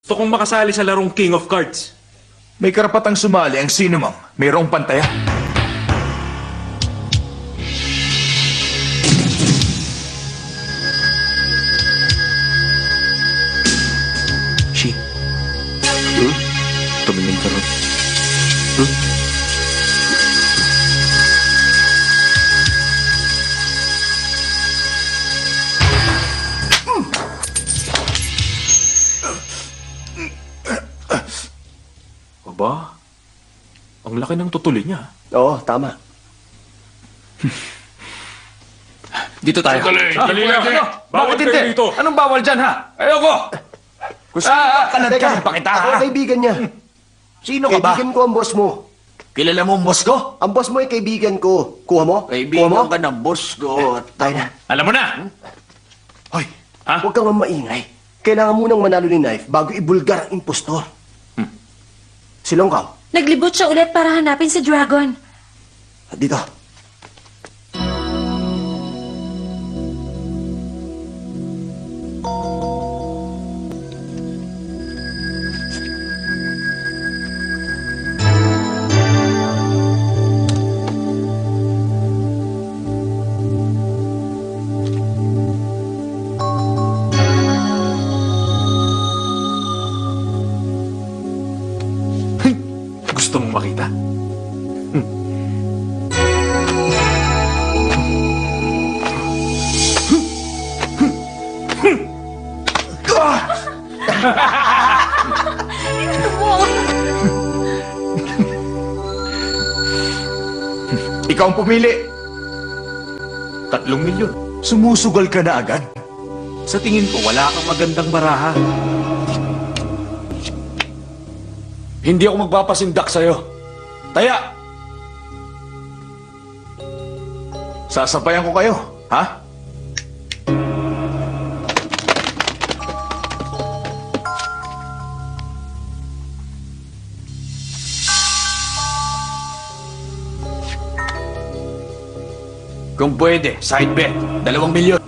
Gusto kong makasali sa larong King of Cards. May karapatang sumali ang sino mang mayroong pantaya. Shi. Tumingin ka ron. Aba, ang laki ng tutuli niya. Oo, tama. Dito tayo. Dali na. Bawal Bakit kayo hindi? dito. Anong bawal dyan, ha? Ayoko! Gusto kalad ka pa kita, ako ha? kaibigan niya. Sino ka ba? Kaibigan ko ang boss mo. Kilala mo ang boss ko? Ang boss mo ay kaibigan ko. Kuha mo? Kuha mo? Kaibigan ka ng boss ko. Tayo na. Alam mo na. Hoy, Huwag kang maingay. Kailangan munang manalo ni Knife bago ibulgar ang impostor. Silongkaw, Naglibot siya ulit para hanapin si Dragon. dito. Gusto mong makita? Ikaw ang pumili. 3 milyon. Sumusugal ka na agad. Sa tingin ko, wala kang magandang baraha. hindi ako magpapasindak sa'yo. Taya! Sasabayan ko kayo, ha? Kung pwede, side bet. 2 milyon.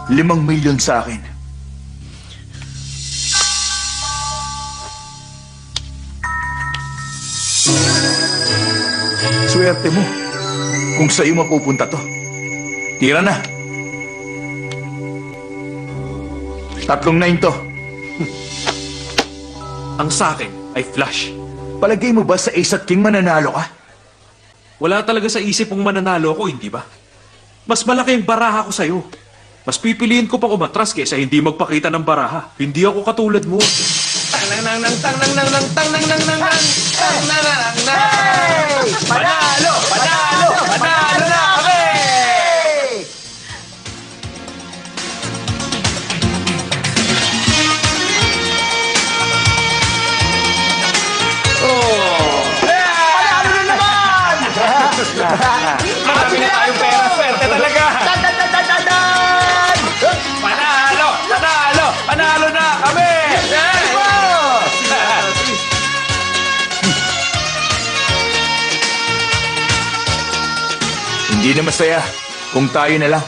5 milyon sa akin. Swerte mo kung sa'yo mapupunta to. Tira na. 3-9 to. Ang sakin ay flush. Palagay mo ba sa Ace at King mananalo ka? Wala talaga sa isip mong mananalo ako, hindi ba? Mas malaki ang baraha ko sa'yo. Mas pipiliin ko pang umatras kaysa hindi magpakita ng baraha. Hindi ako katulad mo. Panalo! Panalo! Panalo na kami! Panalo na naman! Marami na tayong pera. Swerte talaga! Panalo! Panalo! Panalo na kami! Hindi na masaya kung tayo na lang.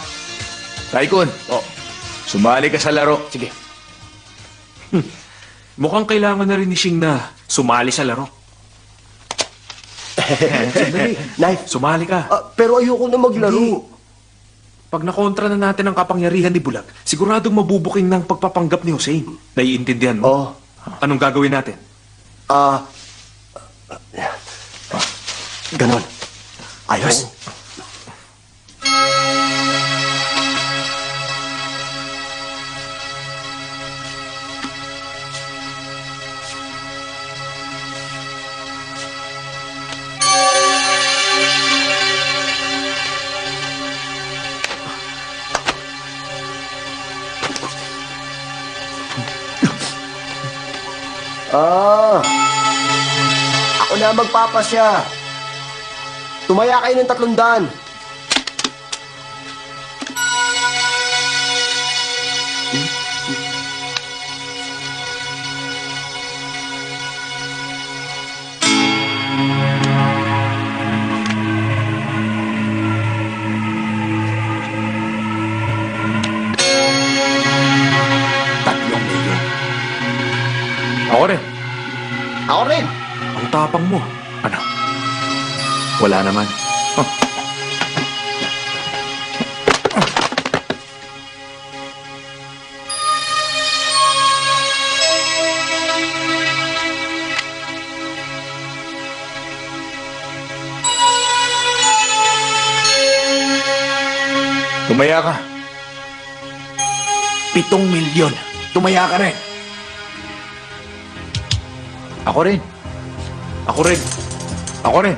Tycoon, sumali ka sa laro. Sige. Mukhang kailangan na rin ni Shing na sumali sa laro. Knife, Sumali ka. pero ayoko na maglaro. Pag nakontra na natin ang kapangyarihan ni Bulag, siguradong mabubuking ng pagpapanggap ni Hussein. Naiintindihan mo? Oo. Anong gagawin natin? Ganon. Ayos. Ako na magpapasya. Tumaya kayo ng 300. tapang mo. Ano? Wala naman. Tumaya ka. 7 milyon. Tumaya ka rin. Ako rin. Ako rin. Ako rin.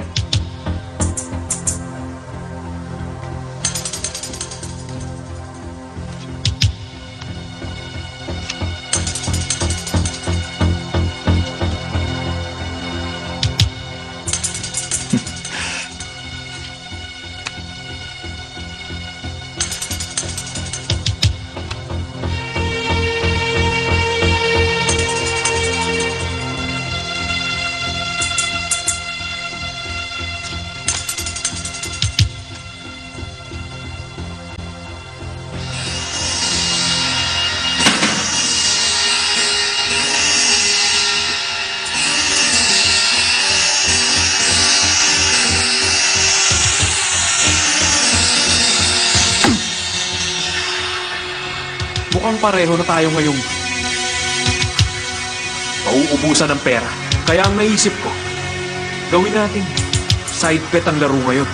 Mukhang pareho na tayo ngayong mauubusan ng pera. Kaya ang naisip ko, gawin natin side bet ang laro ngayon.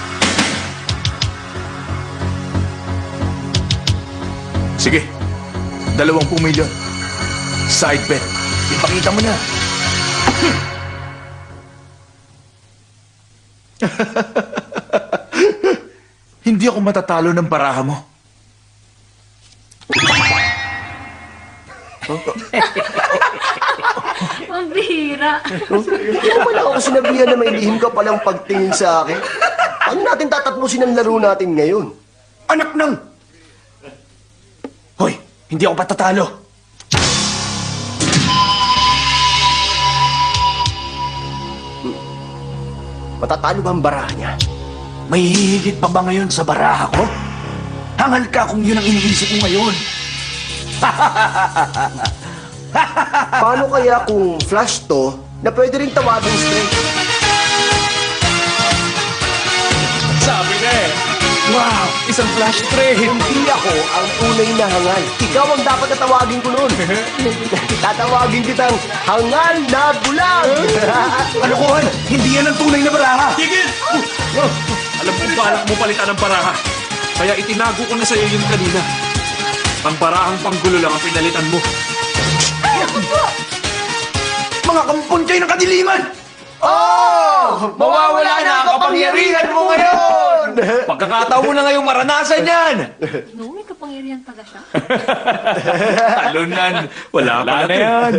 Sige. 20 milyon. Side bet. Ipakita mo na. Hindi ako matatalo ng baraha mo. Ang bihira. Hindi naman ako sinabihan na may lihim ka palang pagtingin sa akin. Paano natin tatatpusin ang laro natin ngayon? Anak ng... Hoy, hindi ako patatalo. Matatalo ba ang baraha niya? May hihigit pa ba ngayon sa baraha ko? Hangal ka kung yun ang iniisip mo ngayon. Paano kaya kung flush to na pwede rin tawagin straight? Sabi na eh. Wow! Isang flash trade! Hindi ako ang tunay na hangal. Ikaw ang dapat na tawagin ko noon. Tatawagin kitang hangal na bulag. Kalokohan! Hindi yan ang tunay na baraha! Tigil! Alam kong balak mo palitan ng baraha. Kaya itinago ko na sa'yo yun kanina. Ang barahang panggulo lang ang pinalitan mo. Mga kampon kayo ng kadiliman! Oh! Mawawala na ang kapangyarihan mo ngayon! Pagkakataon mo na ngayong maranasan yan! No, may kapangyarihan pala siya. Talunan! Wala na yan!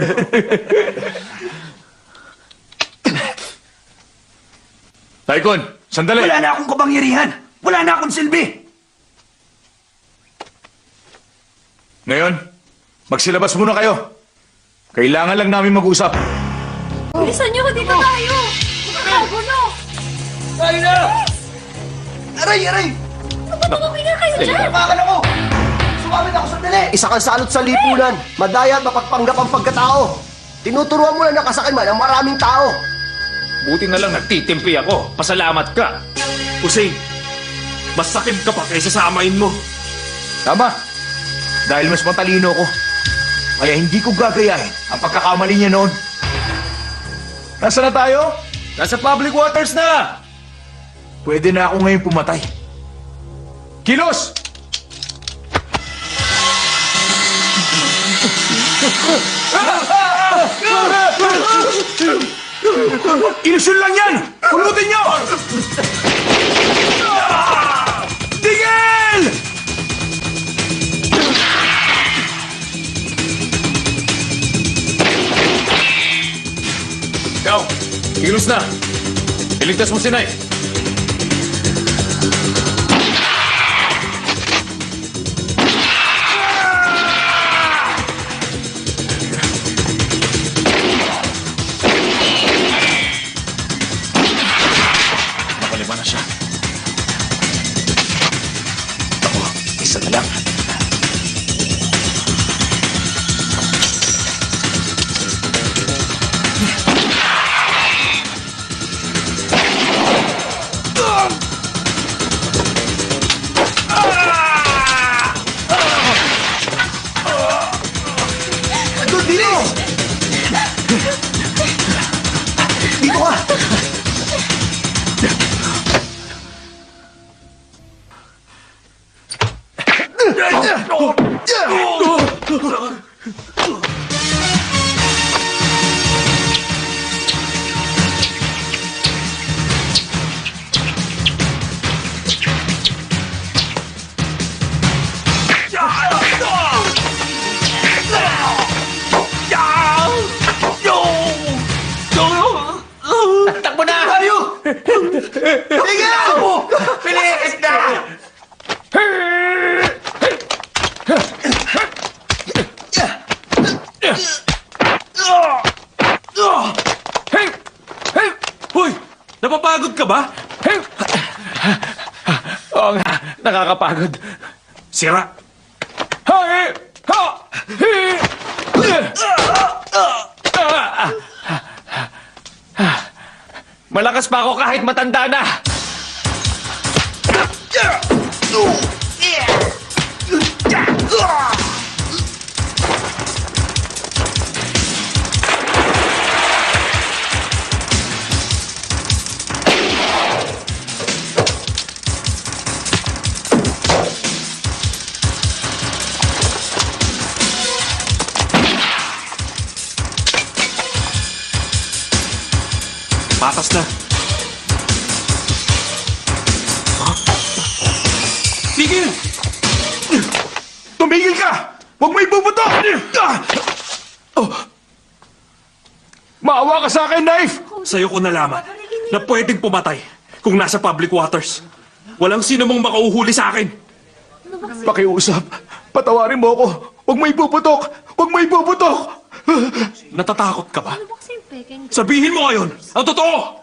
Taikon, sandali! Wala na akong kapangyarihan! Wala na akong silbi! Ngayon, magsilabas muna kayo. Kailangan lang namin mag-usap. Bilisan niyo, dito tayo. Makakagulo. Tayo na! Aray, aray! Tumingin kayo dyan. Tumakan ako! Sumamit ako sandali! Isa kang salot sa lipunan, madaya at mapagpanggap ang pagkatao. Tinuturuan mo na nakasakal man ang maraming tao. Buti na lang nagtitimpi ako. Pasalamat ka. Hussein, mas sakit ka pa kaysa sa amain mo. Tama. Dahil mas matalino ko. Kaya hindi ko gagayahin ang pagkakamali niya noon. Nasaan na tayo? Nasa public waters na! Pwede na ako ngayon pumatay. Kilos! Ilusyon lang yan! Pulutin niyo! Tigil! Ikaw, kilos na. Iligtas mo si Nay. Nakalima na siya. Ako, isa na lang. Takbo na! Tayo! Tingnan! Bilis na! Hoy! Napapagod ka ba? Oo nga, nakakapagod. Sira! Malakas pa ako kahit matanda na. Patas na. Tigil! Tumigil ka! Huwag mo ibubuto! Maawa ka sa akin, knife! Sa'yo ko nalaman na pwedeng pumatay kung nasa public waters. Walang sino mong makauhuli sa akin. Pakiusap, patawarin mo ako. Huwag mo ibubutok! Huwag mo ibubutok! Natatakot ka ba? Ano ba kasi yung peking? Sabihin mo ngayon ang totoo!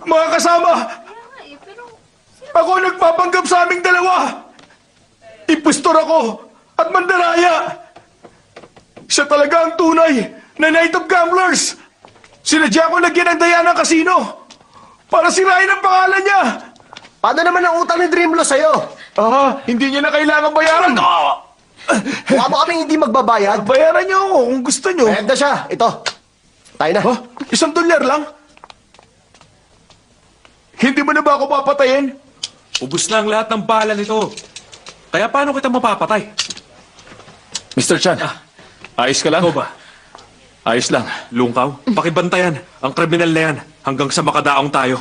Mga kasama, Kaya nga eh, pero... ako nagpapanggap sa aming dalawa. Impostor ako at mandaraya. Siya talaga ang tunay na Knight of Gamblers. Sinadya ko lagyan ng daya ng kasino para sirain ang pangalan niya. Paano naman ang utang ni Dreamlo sa'yo? Hindi niya na kailangan bayaran. Mukha mo kaming hindi magbabayad. Bayaran niyo ako kung gusto niyo. Bayad na siya. Ito. Tayo na. $1 lang? Hindi mo na ba ako papatayin? Ubus na ang lahat ng bala nito. Kaya paano kita mapapatay? Mr. Chan, ayos ka lang? Ikaw ba? Ayos lang. Lungkaw? Pakibantayan ang kriminal na yan hanggang sa makadaong tayo.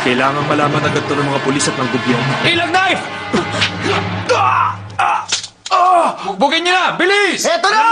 Kailangan malaman agad to ng mga pulis at ng gobyerno. Ilang knife! Bugin niyo na! Bilis! Eto na!